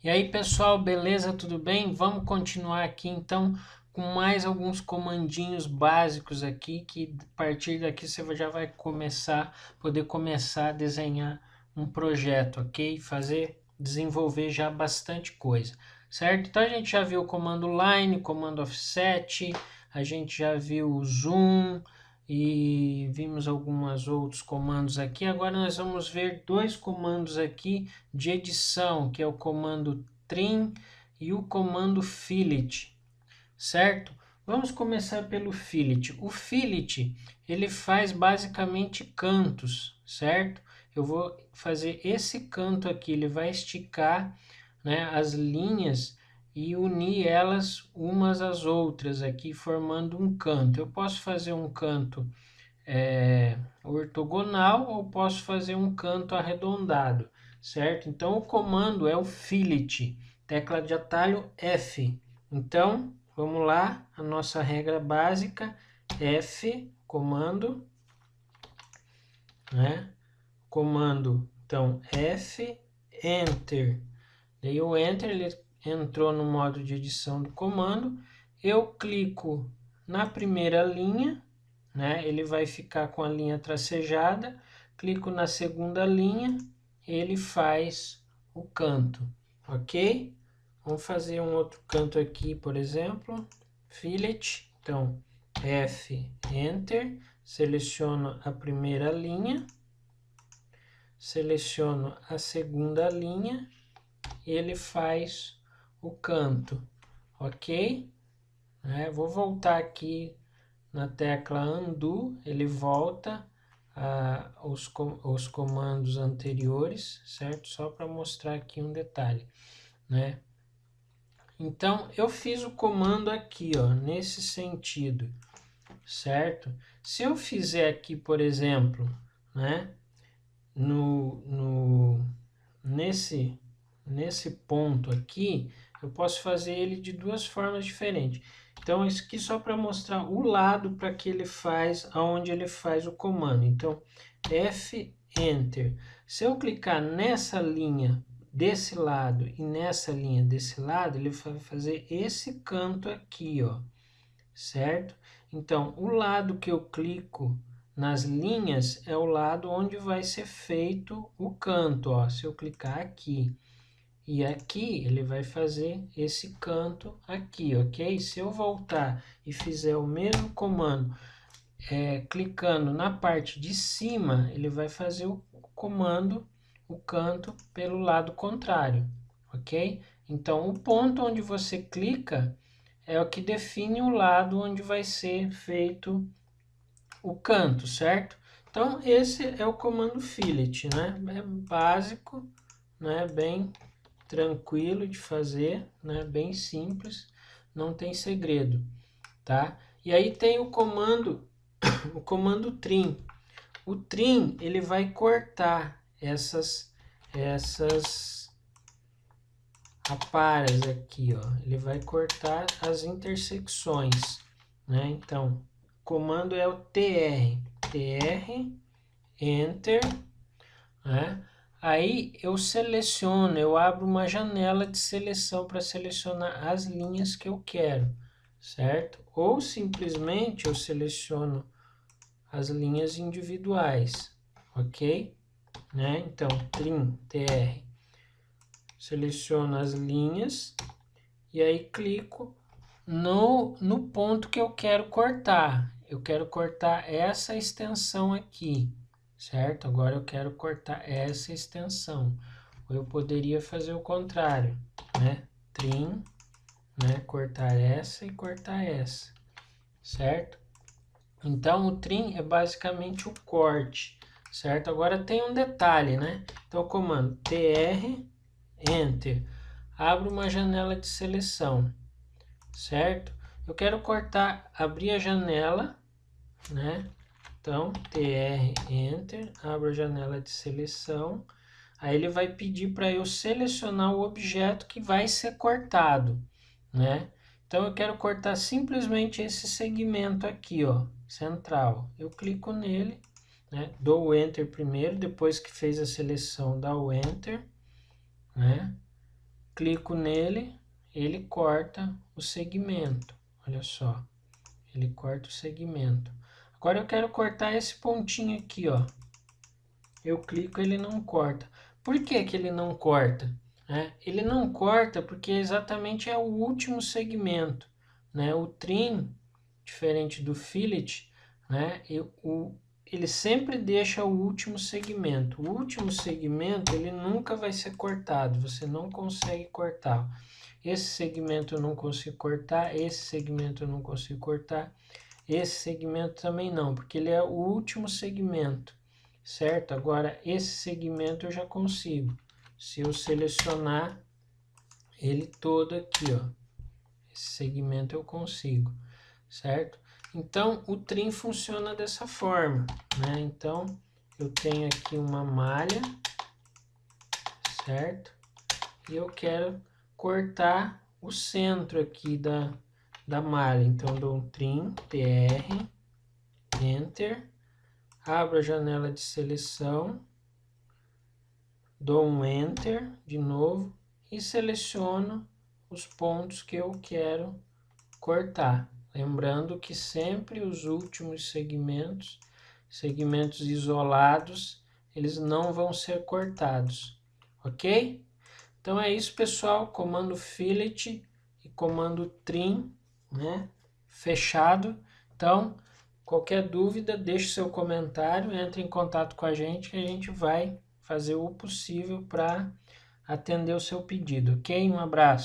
E aí, pessoal, beleza? Tudo bem? Vamos continuar aqui então com mais alguns comandinhos básicos aqui que a partir daqui você já vai poder começar a desenhar um projeto, ok? Desenvolver já bastante coisa, certo? Então a gente já viu o comando line, comando offset, a gente já viu o zoom e vimos alguns outros comandos aqui. Agora nós vamos ver dois comandos aqui de edição, que é o comando trim e o comando fillet, certo? Vamos começar pelo fillet. O fillet, ele faz basicamente cantos, certo? Eu vou fazer esse canto aqui, ele vai esticar, né, as linhas e unir elas umas às outras aqui, formando um canto. Eu posso fazer um canto ortogonal ou posso fazer um canto arredondado, certo? Então o comando é o fillet, tecla de atalho F. Então vamos lá, a nossa regra básica, F, comando, né? Comando, então F, Enter. Daí o Enter, ele entrou no modo de edição do comando. Eu clico na primeira linha, né? Ele vai ficar com a linha tracejada. Clico na segunda linha, ele faz o canto, ok? Vamos fazer um outro canto aqui, por exemplo, fillet. Então, F, Enter, seleciono a primeira linha, seleciono a segunda linha, ele faz o canto, ok? Vou voltar aqui na tecla Undo, ele volta os comandos anteriores, certo? Só para mostrar aqui um detalhe, né? Então, eu fiz o comando aqui, ó, nesse sentido, certo? Se eu fizer aqui, por exemplo, né, nesse ponto aqui, eu posso fazer ele de duas formas diferentes. Então, isso aqui só para mostrar o lado para que ele faz, aonde ele faz o comando. Então, F, Enter. Se eu clicar nessa linha desse lado e nessa linha desse lado, ele vai fazer esse canto aqui, ó, certo? Então, o lado que eu clico nas linhas é o lado onde vai ser feito o canto, ó. Se eu clicar aqui e aqui, ele vai fazer esse canto aqui, ok? Se eu voltar e fizer o mesmo comando, clicando na parte de cima, ele vai fazer o comando, o canto pelo lado contrário, ok? Então, o ponto onde você clica é o que define o lado onde vai ser feito o canto, certo? Então, esse é o comando fillet, né? É básico, né? Bem tranquilo de fazer, né? Bem simples, não tem segredo, tá? E aí tem o comando trim. O trim, ele vai cortar essas aparas aqui, ó. Ele vai cortar as intersecções, né? Então, o comando é o TR, Enter, né? Aí eu seleciono, eu abro uma janela de seleção para selecionar as linhas que eu quero, certo? Ou simplesmente eu seleciono as linhas individuais, ok? Né? Então, trim, TR, seleciono as linhas e aí clico no ponto que eu quero cortar. Eu quero cortar essa extensão aqui, certo? Agora eu quero cortar essa extensão. Ou eu poderia fazer o contrário, né? Trim, né? Cortar essa e cortar essa, certo? Então o trim é basicamente o corte, certo? Agora tem um detalhe, né? Então o comando TR, Enter, abre uma janela de seleção, certo? Eu quero cortar, abrir a janela, né? Então, TR, Enter, abro a janela de seleção. Aí ele vai pedir para eu selecionar o objeto que vai ser cortado, né? Então eu quero cortar simplesmente esse segmento aqui, ó, central. Eu clico nele, né? Dou o Enter primeiro, depois que fez a seleção, dá o Enter, né? clico nele, ele corta o segmento. Olha só, ele corta o segmento. Agora eu quero cortar esse pontinho aqui, ó. Eu clico, ele não corta. Por que que ele não corta? Ele não corta porque exatamente é o último segmento, né? O trim, diferente do fillet, né? Ele sempre deixa o último segmento. O último segmento ele nunca vai ser cortado. Você não consegue cortar. Esse segmento eu não consigo cortar. Esse segmento eu não consigo cortar. Esse segmento também não, porque ele é o último segmento, certo? Agora, esse segmento eu já consigo. Se eu selecionar ele todo aqui, ó. Esse segmento eu consigo, certo? Então, o trim funciona dessa forma, né? Então, eu tenho aqui uma malha, certo? E eu quero cortar o centro aqui da malha. Então, eu dou um trim, TR, Enter, abro a janela de seleção, dou um Enter de novo e seleciono os pontos que eu quero cortar. Lembrando que sempre os últimos segmentos isolados, eles não vão ser cortados, ok? Então é isso, pessoal. Comando fillet e comando trim, né? Fechado. Então, qualquer dúvida, deixe seu comentário, entre em contato com a gente que a gente vai fazer o possível para atender o seu pedido, ok? Um abraço.